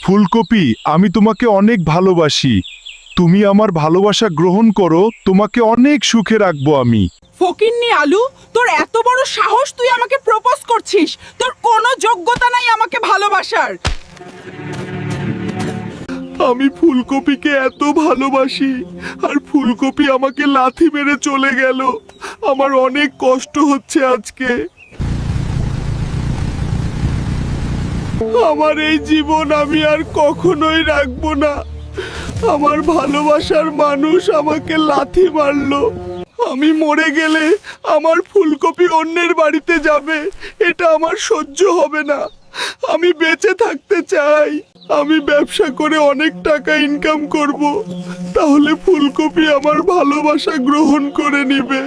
ফুলকপি, আমি তোমাকে অনেক ভালোবাসি। তুমি আমার ভালোবাসা গ্রহণ করো, তোমাকে অনেক সুখে রাখবো আমি। ফকিন্নি আলু, তোর এত বড় সাহস, তুই আমাকে প্রপোজ করছিস? তোর কোনো যোগ্যতা নাই আমাকে ভালোবাসার। আমি ফুলকপিকে এত ভালোবাসি, আর ফুলকপি আমাকে লাথি মেরে চলে গেল। আমার অনেক কষ্ট হচ্ছে আজকে। আমার এই জীবন আমি আর কখনোই রাখবো না। আমার ভালোবাসার মানুষ আমাকে লাথি মারলো। আমি মরে গেলে আমার ফুলকপি অন্যের বাড়িতে যাবে, এটা আমার সহ্য হবে না। আমি বেঁচে থাকতে চাই। আমি ব্যবসা করে অনেক টাকা ইনকাম করব, তাহলে ফুলকপি আমার ভালোবাসা গ্রহণ করে নিবে।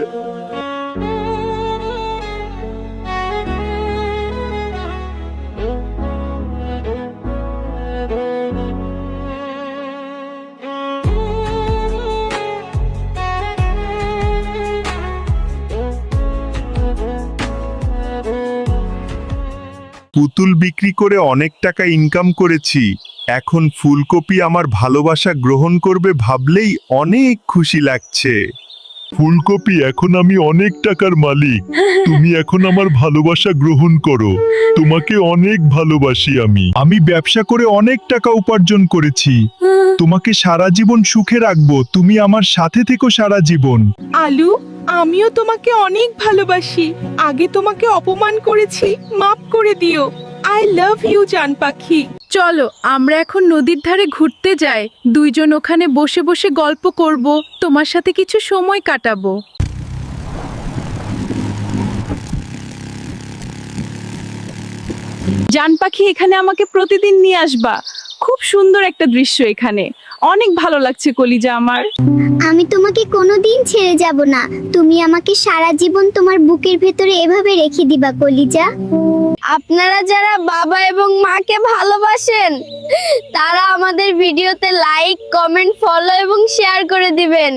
পুতুল বিক্রি করে অনেক টাকা ইনকাম করেছি। এখন ফুলকপি আমার ভালোবাসা গ্রহণ করবে ভাবলেই অনেক খুশি লাগছে। ফুলকপি, এখন আমি অনেক টাকার মালিক। তুমি এখন আমার ভালোবাসা গ্রহণ করো। তোমাকে অনেক ভালোবাসি আমি। আমি ব্যবসা করে অনেক টাকা উপার্জন করেছি। তোমাকে সারা জীবন সুখে রাখবো। তুমি আমার সাথে থেকো সারা জীবন। আলু, আমিও তোমাকে অনেক ভালোবাসি। আগে তোমাকে অপমান করেছি, মাফ করে দিও। আই লাভ ইউ জান পাখি। চলো আমরা এখন নদীর ধারে ঘুরতে যাই। দুইজন ওখানে বসে বসে গল্প করব, তোমার সাথে কিছু সময় কাটাবো। জান পাখি, এখানে আমাকে প্রতিদিন নিয়ে আসবা। খুব সুন্দর একটা দৃশ্য এখানে। অনেক ভালো লাগছে কলিজা আমার। আমি তোমাকে কোনোদিন ছেড়ে যাব না। তুমি আমাকে সারা জীবন তোমার বুকের ভেতরে এভাবে রেখে দিবা কলিজা। আপনারা যারা বাবা এবং মাকে ভালোবাসেন, তারা আমাদের ভিডিওতে লাইক, কমেন্ট, ফলো এবং শেয়ার করে দিবেন।